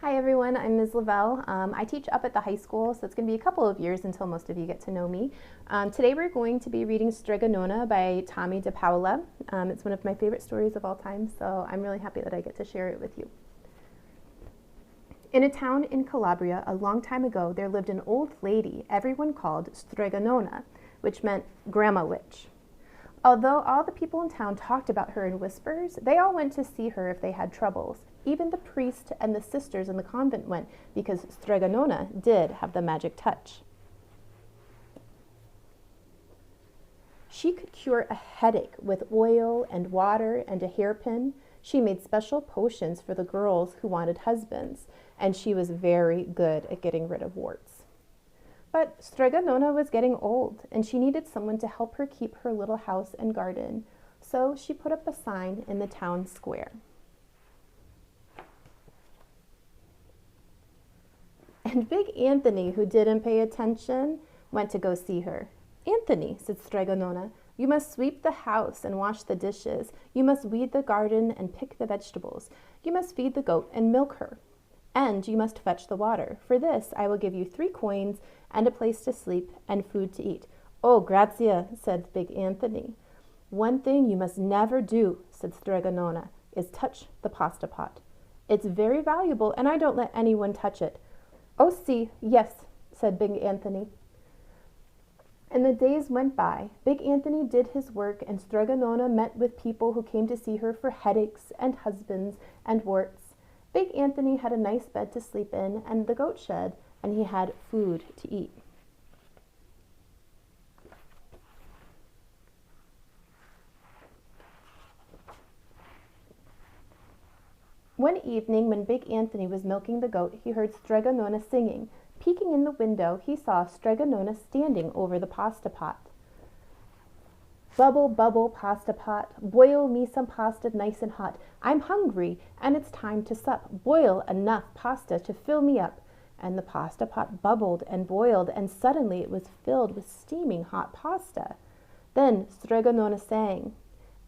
Hi everyone, I'm Ms. Lavelle. I teach up at the high school, so it's going to be a couple of years until most of you get to know me. Today we're going to be reading Strega Nona by Tommy DePaola. It's one of my favorite stories of all time, so I'm really happy that I get to share it with you. In a town in Calabria, a long time ago, there lived an old lady everyone called Strega Nona, which meant Grandma Witch. Although all the people in town talked about her in whispers, they all went to see her if they had troubles. Even the priest and the sisters in the convent went because Strega Nona did have the magic touch. She could cure a headache with oil and water and a hairpin. She made special potions for the girls who wanted husbands, and she was very good at getting rid of warts. But Strega Nona was getting old, and she needed someone to help her keep her little house and garden, so she put up a sign in the town square. And Big Anthony, who didn't pay attention, went to go see her. "Anthony," said Strega Nona, "you must sweep the house and wash the dishes. You must weed the garden and pick the vegetables. You must feed the goat and milk her. And you must fetch the water. For this I will give you 3 coins and a place to sleep and food to eat." "Oh, grazie," said Big Anthony. "One thing you must never do," said Strega Nona, "is touch the pasta pot. It's very valuable, and I don't let anyone touch it." "Oh, si, yes," said Big Anthony. And the days went by. Big Anthony did his work, and Strega Nona met with people who came to see her for headaches and husbands and warts. Big Anthony had a nice bed to sleep in and the goat shed, and he had food to eat. One evening, when Big Anthony was milking the goat, he heard Strega Nona singing. Peeking in the window, he saw Strega Nona standing over the pasta pot. "Bubble, bubble, pasta pot, boil me some pasta nice and hot. I'm hungry, and it's time to sup. Boil enough pasta to fill me up." And the pasta pot bubbled and boiled, and suddenly it was filled with steaming hot pasta. Then Strega Nona sang,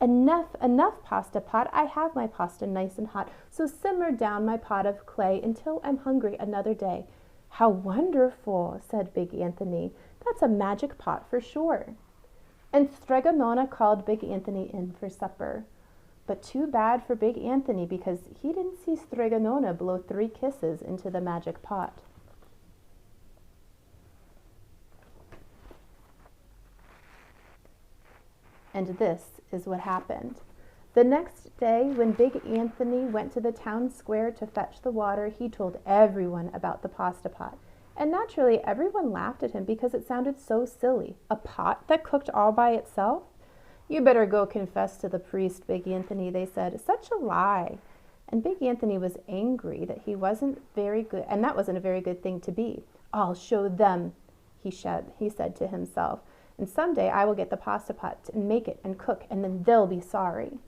"Enough, enough, pasta pot, I have my pasta nice and hot, so simmer down my pot of clay until I'm hungry another day." "How wonderful," said Big Anthony. "That's a magic pot for sure." And Strega Nona called Big Anthony in for supper. But too bad for Big Anthony, because he didn't see Strega Nona blow 3 kisses into the magic pot. And this is what happened. The next day, when Big Anthony went to the town square to fetch the water, he told everyone about the pasta pot. And naturally, everyone laughed at him because it sounded so silly. A pot that cooked all by itself? "You better go confess to the priest, Big Anthony," they said. "Such a lie." And Big Anthony was angry that he wasn't very good, and that wasn't a very good thing to be. "I'll show them," he said to himself. "And someday I will get the pasta pot and make it and cook, and then they'll be sorry."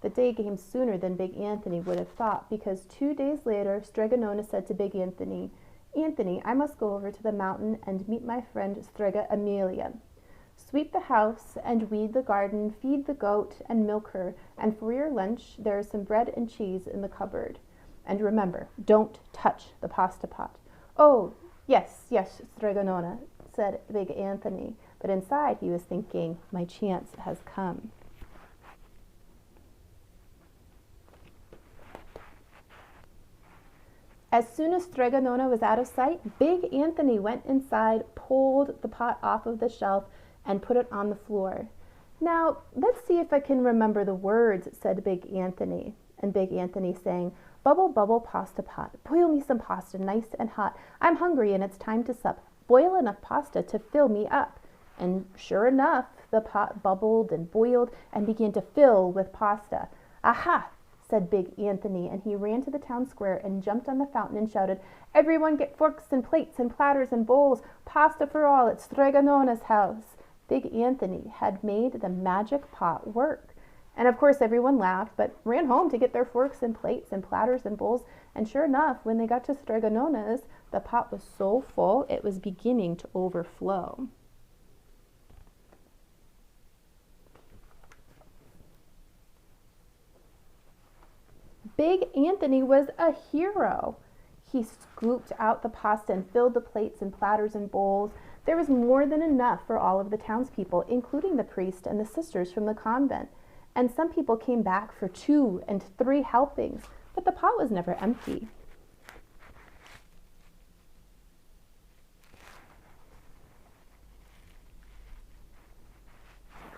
The day came sooner than Big Anthony would have thought, because 2 days later, Strega Nona said to Big Anthony, "Anthony, I must go over to the mountain and meet my friend Strega Amelia. Sweep the house and weed the garden, feed the goat and milk her, and for your lunch there is some bread and cheese in the cupboard. And remember, don't touch the pasta pot." "Oh, yes, yes, Strega Nona," said Big Anthony, but inside he was thinking, "My chance has come." As soon as Strega Nona was out of sight, Big Anthony went inside, pulled the pot off of the shelf, and put it on the floor. "Now, let's see if I can remember the words," said Big Anthony. And Big Anthony sang, "Bubble, bubble, pasta pot, boil me some pasta nice and hot. I'm hungry and it's time to sup. Boil enough pasta to fill me up." And sure enough, the pot bubbled and boiled and began to fill with pasta. "Aha!" said Big Anthony, and he ran to the town square and jumped on the fountain and shouted, "Everyone get forks and plates and platters and bowls. Pasta for all at Strega Nona's house." Big Anthony had made the magic pot work. And of course everyone laughed, but ran home to get their forks and plates and platters and bowls. And sure enough, when they got to Strega Nona's, the pot was so full it was beginning to overflow. Big Anthony was a hero. He scooped out the pasta and filled the plates and platters and bowls. There was more than enough for all of the townspeople, including the priest and the sisters from the convent. And some people came back for 2 and 3 helpings, but the pot was never empty.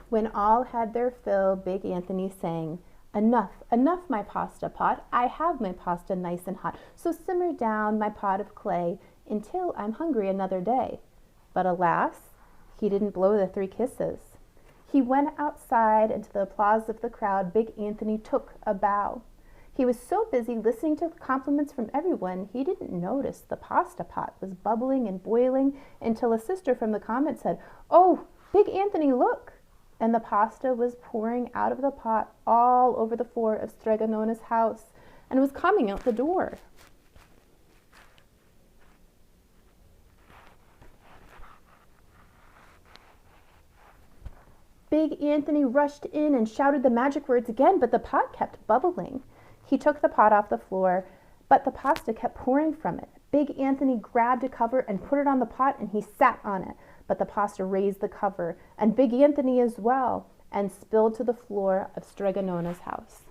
When all had their fill, Big Anthony sang, "Enough, enough, my pasta pot. I have my pasta nice and hot. So simmer down, my pot of clay, until I'm hungry another day." But alas, he didn't blow the 3 kisses. He went outside, and to the applause of the crowd, Big Anthony took a bow. He was so busy listening to compliments from everyone, he didn't notice the pasta pot was bubbling and boiling until a sister from the convent said, "Oh, Big Anthony, look!" And the pasta was pouring out of the pot all over the floor of Strega Nona's house and was coming out the door. Big Anthony rushed in and shouted the magic words again, but the pot kept bubbling. He took the pot off the floor, but the pasta kept pouring from it. Big Anthony grabbed a cover and put it on the pot, and he sat on it. But the pasta raised the cover, and Big Anthony as well, and spilled to the floor of Strega Nona's house.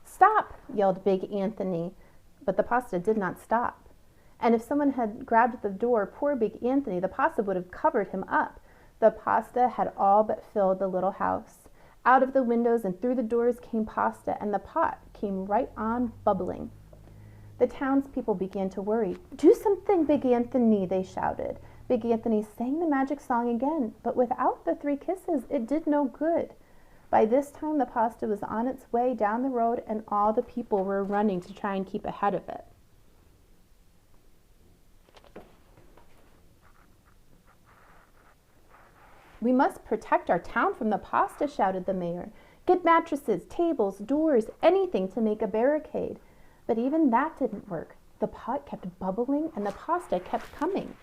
"Stop!" yelled Big Anthony, but the pasta did not stop. And if someone had grabbed the door, poor Big Anthony, the pasta would have covered him up. The pasta had all but filled the little house. Out of the windows and through the doors came pasta, and the pot came right on bubbling. The townspeople began to worry. "Do something, Big Anthony," they shouted. Big Anthony sang the magic song again, but without the 3 kisses, it did no good. By this time, the pasta was on its way down the road, and all the people were running to try and keep ahead of it. "We must protect our town from the pasta," shouted the mayor. "Get mattresses, tables, doors, anything to make a barricade." But even that didn't work. The pot kept bubbling and the pasta kept coming.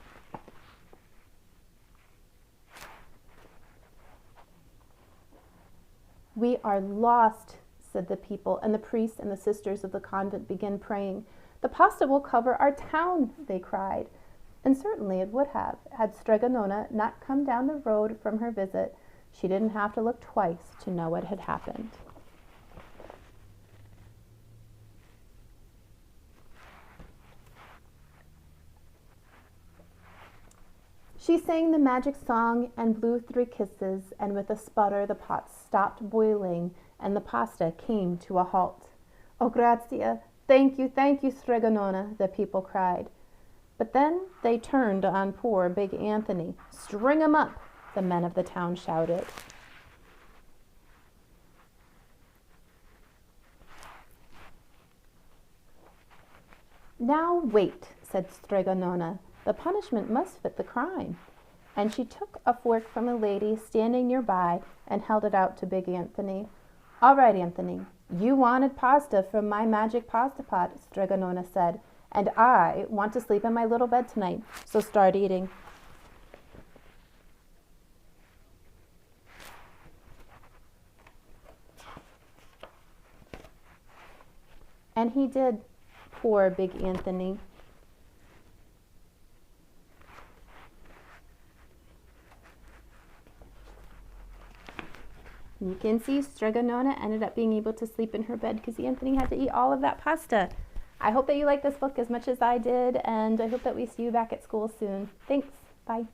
"We are lost," said the people, and the priests and the sisters of the convent began praying. "The pasta will cover our town," they cried. And certainly it would have. Had Strega Nona not come down the road from her visit, she didn't have to look twice to know what had happened. She sang the magic song and blew 3 kisses, and with a sputter the pot stopped boiling and the pasta came to a halt. "Oh, grazie! Thank you, Strega Nona," the people cried. But then they turned on poor Big Anthony. "String him up," the men of the town shouted. "Now wait," said Strega Nona. "The punishment must fit the crime." And she took a fork from a lady standing nearby and held it out to Big Anthony. "All right, Anthony, you wanted pasta from my magic pasta pot," Strega Nona said. "And I want to sleep in my little bed tonight, so start eating." And he did, poor Big Anthony. You can see Strega Nona ended up being able to sleep in her bed because Anthony had to eat all of that pasta. I hope that you like this book as much as I did, and I hope that we see you back at school soon. Thanks. Bye.